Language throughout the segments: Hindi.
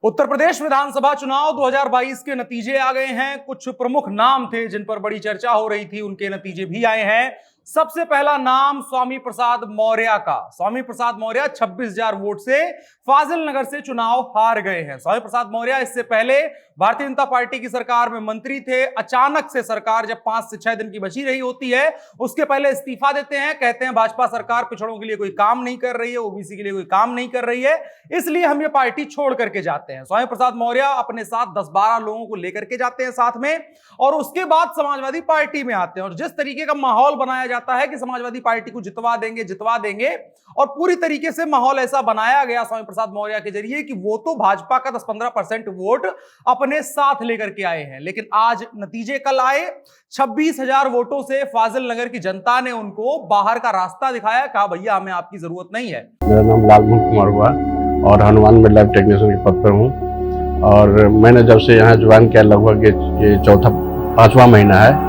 उत्तर प्रदेश विधानसभा चुनाव 2022 के नतीजे आ गए हैं। कुछ प्रमुख नाम थे जिन पर बड़ी चर्चा हो रही थी, उनके नतीजे भी आए हैं। सबसे पहला नाम स्वामी प्रसाद मौर्य का। स्वामी प्रसाद मौर्य 26,000 वोट से फाजिल नगर से चुनाव हार गए हैं। स्वामी प्रसाद मौर्य इससे पहले भारतीय जनता पार्टी की सरकार में मंत्री थे। अचानक से सरकार जब 5 से 6 दिन की बची रही होती है, उसके पहले इस्तीफा देते हैं। कहते हैं भाजपा सरकार पिछड़ों के लिए कोई काम नहीं कर रही है, ओबीसी के लिए कोई काम नहीं कर रही है, इसलिए हम ये पार्टी छोड़ करके जाते हैं। स्वामी प्रसाद मौर्य अपने साथ 10-12 लोगों को लेकर के जाते हैं साथ में, और उसके बाद समाजवादी पार्टी में आते हैं। और जिस तरीके का माहौल बनाया जाता है कि समाजवादी पार्टी को जितवा देंगे, और पूरी तरीके से माहौल ऐसा बनाया गया स्वामी प्रसाद मौर्य के जरिए कि वो तो भाजपा का 10-15% वोट अपने साथ लेकर के आए हैं। लेकिन आज नतीजे कल आए। 26,000 वोटों से फाजिल नगर की जनता ने उनको बाहर का रास्ता दिखाया। कहा भैया हमें आपकी जरूरत नहीं है। मेरा नाम लालमोहन कुमार हुआ और हनुमान में लैब टेक्नीशियन के पद पर हूँ। और मैंने जब से यहाँ ज्वाइन किया, लगभग ये 5वां महीना है।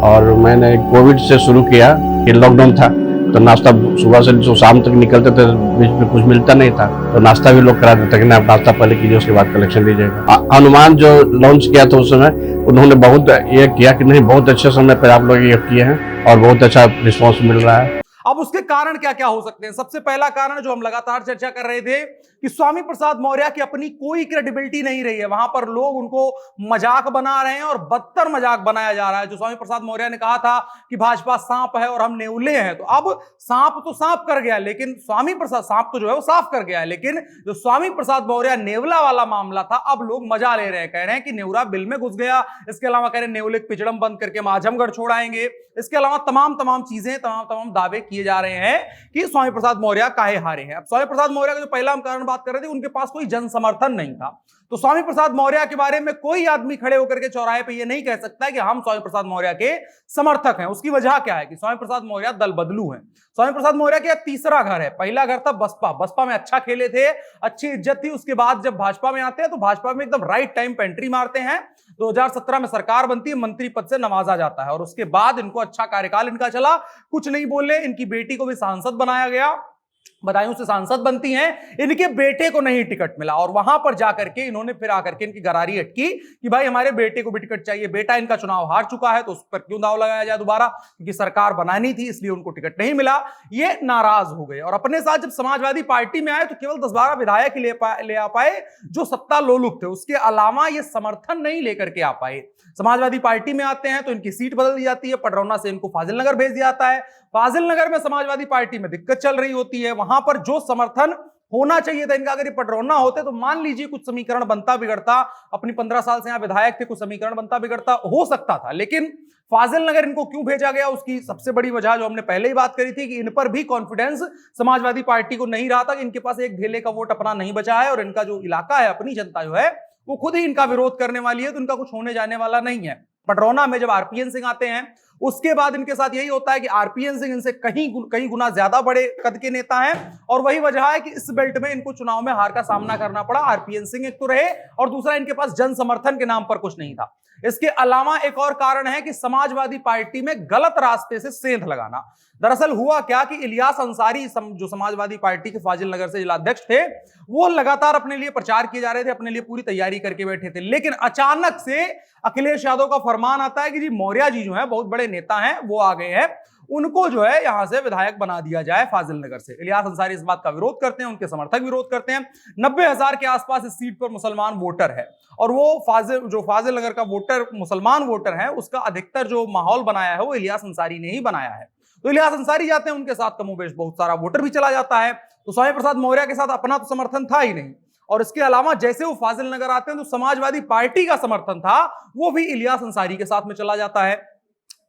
और मैंने कोविड से शुरू किया कि लॉकडाउन था, तो नाश्ता सुबह से जो शाम तक निकलते थे, बीच में कुछ मिलता नहीं था, तो नाश्ता भी लोग करा देते कि आप नाश्ता पहले कीजिए, उसके बाद कलेक्शन लीजिएगा। हनुमान जो लॉन्च किया था उस समय, उन्होंने बहुत ये किया कि नहीं, बहुत अच्छे समय पर आप लोग ये किए हैं और बहुत अच्छा रिस्पॉन्स मिल रहा है। अब उसके कारण क्या क्या हो सकते हैं? सबसे पहला कारण जो हम लगातार चर्चा कर रहे थे कि स्वामी प्रसाद मौर्य की अपनी कोई क्रेडिबिलिटी नहीं रही है। वहां पर लोग उनको मजाक बना रहे हैं और बदतर मजाक बनाया जा रहा है। जो स्वामी प्रसाद मौर्य ने कहा था कि भाजपा सांप है और हम नेवले हैं, तो अब सांप तो सांप कर गया, लेकिन स्वामी प्रसाद सांप तो जो है वो साफ कर गया है, लेकिन जो स्वामी प्रसाद मौर्य नेवला वाला मामला था, अब लोग मजा ले रहे हैं। कह रहे हैं कि नेवरा बिल में घुस गया। इसके अलावा कह रहे हैं नेवले पिछड़म बंद करके हम आजमगढ़ छोड़ाएंगे। इसके अलावा तमाम चीजें, तमाम दावे किए जा रहे हैं कि स्वामी प्रसाद मौर्य काहे हारे हैं। अब स्वामी प्रसाद मौर्य का जो पहला हम कारण बात कर रहे थे, उनके पास कोई जन समर्थन नहीं था। तो स्वामी प्रसाद मौर्य के बारे में कोई आदमी खड़े होकर के चौराहे पे ये नहीं कह सकता है कि हम स्वामी प्रसाद मौर्य के समर्थक हैं। उसकी वजह क्या है कि स्वामी प्रसाद मौर्य दल बदलू हैं। स्वामी प्रसाद मौर्य का तीसरा घर है। पहला घर था बसपा में अच्छा खेले थे, अच्छी इज्जत थी। उसके बाद जब भाजपा में आते हैं तो भाजपा में एकदम राइट टाइम पे एंट्री मारते हैं। 2017 में सरकार बनती है, मंत्री पद से नवाजा जाता है, और उसके बाद इनको अच्छा कार्यकाल इनका चला, कुछ नहीं बोले। इनकी बेटी को भी सांसद बनाया गया, बदायूं से सांसद बनती हैं। इनके बेटे को नहीं टिकट मिला, और वहां पर जाकर के इन्होंने फिर आकर के इनकी गरारी अटकी कि भाई हमारे बेटे को भी टिकट चाहिए। बेटा इनका चुनाव हार चुका है, तो उस पर क्यों दाव लगाया जाए दोबारा, क्योंकि सरकार बनानी थी इसलिए उनको टिकट नहीं मिला। ये नाराज हो गए, और अपने साथ जब समाजवादी पार्टी में आए तो केवल 10-12 विधायक ले आ पाए जो सत्ता लोलुप थे। उसके अलावा ये समर्थन नहीं लेकर के आ पाए। समाजवादी पार्टी में आते हैं तो इनकी सीट बदल दी जाती है। पडरौना से इनको फाजिल नगर भेज दिया जाता है। फाजिल नगर में समाजवादी पार्टी में दिक्कत चल रही होती है। वहां पर जो समर्थन होना चाहिए था इनका, अगर ये पडरौना होते तो मान लीजिए कुछ समीकरण बनता बिगड़ता। अपनी 15 साल से यहां विधायक थे, कुछ समीकरण बनता बिगड़ता हो सकता था। लेकिन फाजिल नगर इनको क्यों भेजा गया, उसकी सबसे बड़ी वजह जो हमने पहले ही बात करी थी कि इन पर भी कॉन्फिडेंस समाजवादी पार्टी को नहीं रहा था कि इनके पास एक ढेले का वोट अपना नहीं बचा है, और इनका जो इलाका है, अपनी जनता जो है वो खुद ही इनका विरोध करने वाली है, तो इनका कुछ होने जाने वाला नहीं है। पडरौना में जब आरपीएन सिंह आते हैं, उसके बाद इनके साथ यही होता है कि आरपीएन सिंह इनसे कहीं गुना ज्यादा बड़े कद के नेता हैं, और वही वजह है कि इस बेल्ट में इनको चुनाव में हार का सामना करना पड़ा। आरपीएन सिंह एक तो रहे, और दूसरा इनके पास जन समर्थन के नाम पर कुछ नहीं था। इसके अलावा एक और कारण है कि समाजवादी पार्टी में गलत रास्ते से सेंध लगाना। दरअसल हुआ क्या कि इलियास अंसारी जो समाजवादी पार्टी के फाजिल नगर से जिलाध्यक्ष थे, वो लगातार अपने लिए प्रचार किए जा रहे थे, अपने लिए पूरी तैयारी करके बैठे थे। लेकिन अचानक से अखिलेश यादव का फरमान आता है कि जी मौर्य जी जो है बहुत बड़े नेता हैं, वो आ गए हैं, उनको जो है यहां से विधायक बना दिया जाए फाजिल नगर से। इलियास अंसारी इस बात का विरोध करते हैं, उनके समर्थक विरोध करते हैं। 90,000 के आसपास इस सीट पर मुसलमान वोटर है, और वो फाजिल नगर का वोटर मुसलमान वोटर है, उसका अधिकतर जो माहौल बनाया है वो इलियास अंसारी ने ही बनाया है। तो इलियास अंसारी जाते हैं, उनके साथ कमोबेश बहुत सारा वोटर भी चला जाता है। तो स्वामी प्रसाद मौर्य के साथ अपना तो समर्थन था ही नहीं, और इसके अलावा जैसे वो फाजिल नगर आते हैं तो समाजवादी पार्टी का समर्थन था वो भी इलियास अंसारी के साथ में चला जाता है।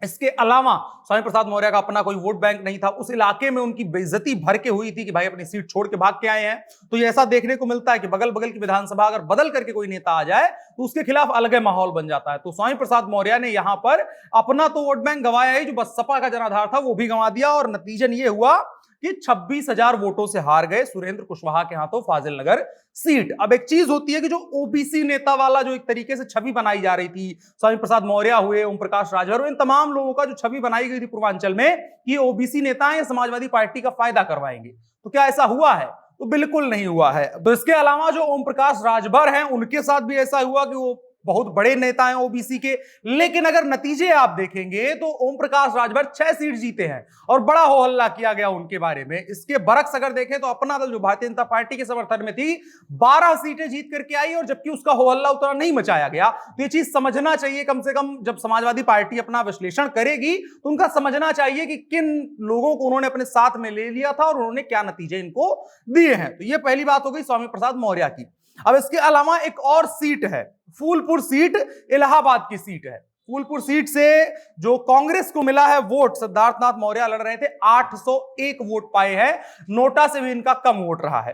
इसके अलावा स्वामी प्रसाद मौर्य का अपना कोई वोट बैंक नहीं था। उस इलाके में उनकी बेइज्जती भर के हुई थी कि भाई अपनी सीट छोड़ के भाग के आए हैं। तो ये ऐसा देखने को मिलता है कि बगल बगल की विधानसभा अगर बदल करके कोई नेता आ जाए तो उसके खिलाफ अलग माहौल बन जाता है। तो स्वामी प्रसाद मौर्य ने यहां पर अपना तो वोट बैंक गंवाया ही, जो बसपा का जनाधार था वो भी गंवा दिया, और नतीजन ये हुआ कि 26,000 वोटों से हार गए सुरेंद्र कुशवाहा के हाथों फाजिल नगर सीट। अब एक चीज होती है कि जो ओबीसी नेता वाला जो एक तरीके से छवि बनाई जा रही थी, स्वामी प्रसाद मौर्य हुए, ओम प्रकाश राजभर, इन तमाम लोगों का जो छवि बनाई गई थी पूर्वांचल में कि ओबीसी नेता हैं, समाजवादी पार्टी का फायदा करवाएंगे। तो क्या ऐसा हुआ है? तो बिल्कुल नहीं हुआ है। तो इसके अलावा जो ओम प्रकाश राजभर हैं, उनके साथ भी ऐसा हुआ कि वो बहुत बड़े नेता हैं ओबीसी के, लेकिन अगर नतीजे आप देखेंगे तो ओम प्रकाश राजभर 6 सीट जीते हैं और बड़ा हो हल्ला किया गया उनके बारे में। इसके बरक्स अगर देखें तो अपना दल जो भारतीय जनता पार्टी के समर्थन में थी 12 सीटें जीत करके आई, और जबकि उसका हो हल्ला उतना नहीं मचाया गया। तो ये चीज समझना चाहिए, कम से कम जब समाजवादी पार्टी अपना विश्लेषण करेगी तो उनका समझना चाहिए कि किन लोगों को उन्होंने अपने साथ में ले लिया था और उन्होंने क्या नतीजे इनको दिए हैं। तो ये पहली बात हो गई स्वामी प्रसाद मौर्य की। अब इसके अलावा एक और सीट है, फूलपुर सीट, इलाहाबाद की सीट है। फूलपुर सीट से जो कांग्रेस को मिला है वोट, सिद्धार्थनाथ मौर्य लड़ रहे थे, 801 वोट पाए हैं, नोटा से भी इनका कम वोट रहा है।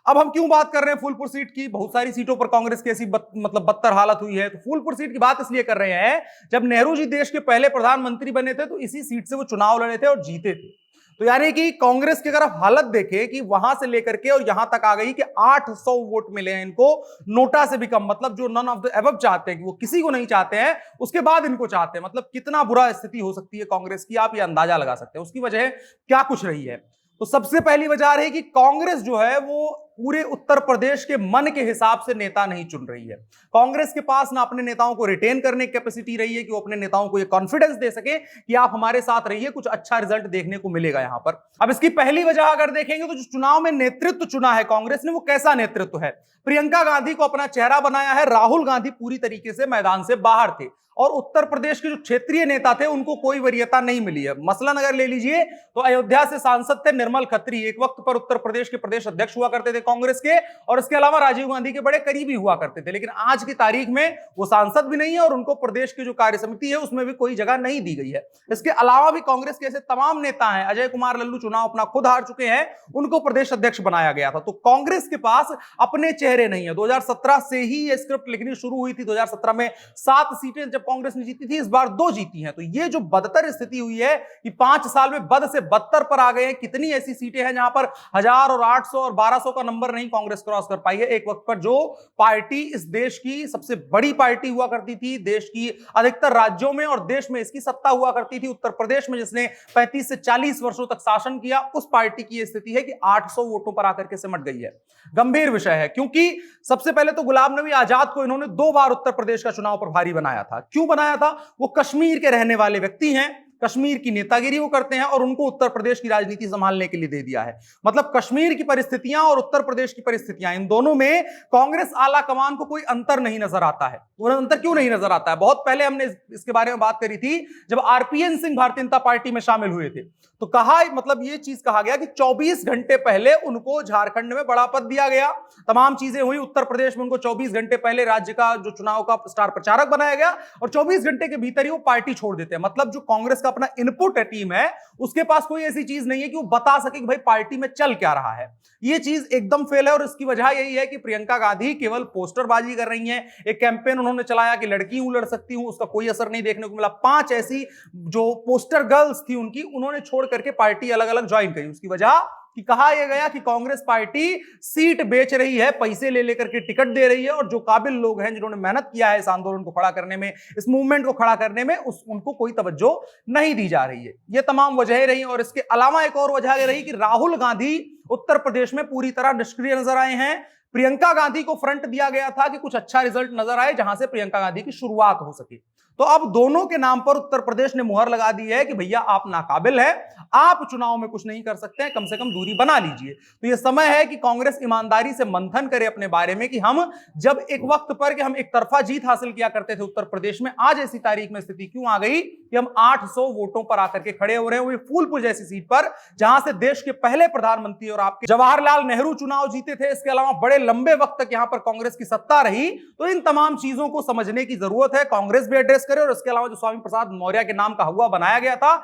अब हम क्यों बात कर रहे हैं फूलपुर सीट की? बहुत सारी सीटों पर कांग्रेस की ऐसी मतलब बदतर हालत हुई है। तो फूलपुर सीट की बात इसलिए कर रहे हैं, जब नेहरू जी देश के पहले प्रधानमंत्री बने थे तो इसी सीट से वो चुनाव लड़े थे और जीते थे। तो यानी कि कांग्रेस की अगर आप हालत देखें कि वहां से लेकर के और यहां तक आ गई कि 800 वोट मिले हैं इनको, नोटा से भी कम। मतलब जो नन ऑफ द एबव चाहते हैं कि वो किसी को नहीं चाहते हैं, उसके बाद इनको चाहते हैं। मतलब कितना बुरा स्थिति हो सकती है कांग्रेस की, आप ये अंदाजा लगा सकते हैं। उसकी वजह क्या कुछ रही है? तो सबसे पहली वजह रही कि कांग्रेस जो है वो पूरे उत्तर प्रदेश के मन के हिसाब से नेता नहीं चुन रही है। कांग्रेस के पास ना अपने नेताओं को रिटेन करने की कैपेसिटी रही है कि वो अपने नेताओं को ये कॉन्फिडेंस दे सके कि आप हमारे साथ रहिए, कुछ अच्छा रिजल्ट देखने को मिलेगा यहां पर। अब इसकी पहली वजह अगर देखेंगे तो जो चुनाव में नेतृत्व चुना है कांग्रेस ने, वो कैसा नेतृत्व है? प्रियंका गांधी को अपना चेहरा बनाया है, राहुल गांधी पूरी तरीके से मैदान से बाहर थे, और उत्तर प्रदेश के जो क्षेत्रीय नेता थे उनको कोई वरीयता नहीं मिली है। मसलन अगर ले लीजिए तो अयोध्या से सांसद थे निर्मल खत्री, एक वक्त पर उत्तर प्रदेश के प्रदेश अध्यक्ष हुआ करते थे कांग्रेस के, और इसके अलावा राजीव गांधी के बड़े करीबी हुआ करते थे। लेकिन आज की तारीख में वो सांसद भी नहीं है और उनको प्रदेश की जो कार्य समिति है उसमें भी कोई जगह नहीं दी गई है। इसके अलावा भी कांग्रेस के ऐसे तमाम नेता हैं, अजय कुमार लल्लू चुनाव अपना खुद हार चुके हैं, उनको प्रदेश अध्यक्ष बनाया गया था। तो कांग्रेस के पास अपने चेहरे नहीं है। 2017 से ही यह स्क्रिप्ट लिखनी शुरू हुई थी। 2017 में 7 सीटें जब कांग्रेस ने जीती थी, इस बार 2 जीती हैं। तो ये जो बदतर स्थिति हुई है कि 5 साल में बद से बदतर पर आ गए हैं। कितनी ऐसी सीटें हैं जहां पर 1000 और 800 और 1200 का नंबर नहीं कांग्रेस क्रॉस कर पाई है। एक वक्त पर जो पार्टी इस देश की सबसे बड़ी पार्टी हुआ करती थी, देश की अधिकतर राज्यों में और देश में इसकी सत्ता हुआ करती थी, उत्तर प्रदेश में जिसने 35 से 40 वर्षों तक शासन किया, उस पार्टी की यह स्थिति है कि 800 वोटों पर आकर के सिमट गई है। गंभीर विषय है, क्योंकि सबसे पहले तो गुलाम नबी आजाद को इन्होंने 2 बार उत्तर प्रदेश का चुनाव प्रभारी बनाया था। क्यों बनाया था? वो कश्मीर के रहने वाले व्यक्ति हैं, कश्मीर की नेतागिरी वो करते हैं और उनको उत्तर प्रदेश की राजनीति संभालने के लिए दे दिया है। मतलब कश्मीर की परिस्थितियां और उत्तर प्रदेश की परिस्थितियां, इन दोनों में कांग्रेस आला कमान को कोई अंतर नहीं नजर आता है। वो अंतर क्यों नहीं नजर आता है? बहुत पहले हमने इसके बारे में बात करी थी जब आरपीएन सिंह भारतीय जनता पार्टी में शामिल हुए थे, तो कहा, मतलब ये चीज कहा गया कि 24 घंटे पहले उनको झारखंड में बड़ा पद दिया गया, तमाम चीजें हुई। उत्तर प्रदेश में उनको 24 घंटे पहले राज्य का जो चुनाव का स्टार प्रचारक बनाया गया और 24 घंटे के भीतर ही वो पार्टी छोड़ देते हैं। मतलब जो कांग्रेस का अपना इनपुट है, टीम है, उसके पास कोई ऐसी चीज नहीं है कि वो बता सके कि भाई पार्टी में चल क्या रहा है। ये चीज एकदम फेल है और इसकी वजह यही है कि प्रियंका गांधी केवल पोस्टरबाजी कर रही हैं। एक कैंपेन उन्होंने चलाया कि लड़की हूं लड़ सकती हूं, उसका कोई असर नहीं देखने को मिला। 5 ऐसी जो पोस्टर गर्ल्स थी उनकी, उन्होंने छोड़ करके पार्टी अलग अलग ज्वाइन करी। उसकी वजह कि कहा यह गया कि कांग्रेस पार्टी सीट बेच रही है, पैसे ले लेकर के टिकट दे रही है, और जो काबिल लोग हैं जिन्होंने मेहनत किया है इस आंदोलन को खड़ा करने में, इस मूवमेंट को खड़ा करने में, उनको कोई तवज्जो नहीं दी जा रही है। ये तमाम वजहें रही। और इसके अलावा एक और वजह यह रही कि राहुल गांधी उत्तर प्रदेश में पूरी तरह निष्क्रिय नजर आए हैं। प्रियंका गांधी को फ्रंट दिया गया था कि कुछ अच्छा रिजल्ट नजर आए जहां से प्रियंका गांधी की शुरुआत हो सके। तो अब दोनों के नाम पर उत्तर प्रदेश ने मुहर लगा दी है कि भैया आप नाकाबिल हैं, आप चुनाव में कुछ नहीं कर सकते हैं, कम से कम दूरी बना लीजिए। तो यह समय है कि कांग्रेस ईमानदारी से मंथन करे अपने बारे में कि हम जब एक वक्त पर कि हम एक तरफा जीत हासिल किया करते थे उत्तर प्रदेश में, आज ऐसी तारीख में स्थिति क्यों आ गई कि हम 800 वोटों पर आकर के खड़े हो रहे हैं, वो फूलपुर जैसी सीट पर, जहां से देश के पहले प्रधानमंत्री और आपके जवाहरलाल नेहरू चुनाव जीते थे। इसके अलावा बड़े लंबे वक्त तक यहां पर कांग्रेस की सत्ता रही। तो इन तमाम चीजों को समझने की जरूरत है, कांग्रेस भी एड्रेस करे। और इसके अलावा जो स्वामी प्रसाद मौर्य के नाम का हुआ बनाया गया था,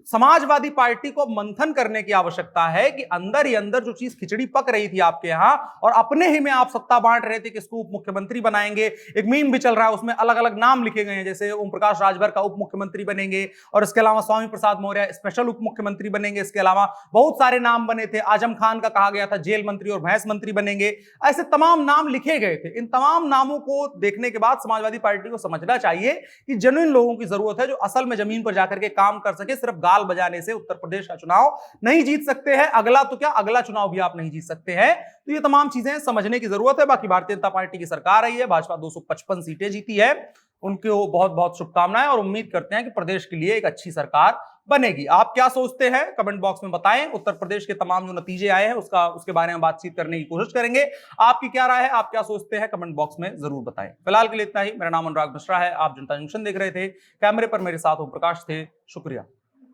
समाजवादी पार्टी को मंथन करने की आवश्यकता है कि अंदर ही अंदर जो चीज खिचड़ी पक रही थी आपके यहां, और अपने ही में आप सत्ता बांट रहे थे कि इसको उप मुख्यमंत्री बनाएंगे। एक मीम भी चल रहा है, उसमें अलग अलग नाम लिखे गए हैं, जैसे ओम प्रकाश राजभर का उप मुख्यमंत्री बनेंगे, और इसके अलावा स्वामी प्रसाद मौर्य स्पेशल उप मुख्यमंत्री बनेंगे। इसके अलावा बहुत सारे नाम बने थे, आजम खान का कहा गया था जेल मंत्री और भैंस मंत्री बनेंगे। ऐसे तमाम नाम लिखे गए थे। इन तमाम नामों को देखने के बाद समाजवादी पार्टी को समझना चाहिए कि कि जेन्युइन लोगों की जरूरत है, जो असल में जमीन पर जाकर के काम कर सके। सिर्फ गाल बजाने से उत्तर प्रदेश का चुनाव नहीं जीत सकते हैं, अगला तो क्या, अगला चुनाव भी आप नहीं जीत सकते हैं। तो ये तमाम चीजें समझने की जरूरत है। बाकी भारतीय जनता पार्टी की सरकार रही है, भाजपा 255 सीटें जीती है, उनको बहुत बहुत शुभकामनाएं और उम्मीद करते हैं कि प्रदेश के लिए एक अच्छी सरकार बनेगी। आप क्या सोचते हैं कमेंट बॉक्स में बताएं। उत्तर प्रदेश के तमाम जो नतीजे आए हैं उसके बारे में बातचीत करने की कोशिश करेंगे। आपकी क्या राय है, आप क्या सोचते हैं, कमेंट बॉक्स में जरूर बताएं। फिलहाल के लिए इतना ही। मेरा नाम अनुराग मिश्रा है, आप जनता जंक्शन देख रहे थे। कैमरे पर मेरे साथ ओम प्रकाश थे। शुक्रिया।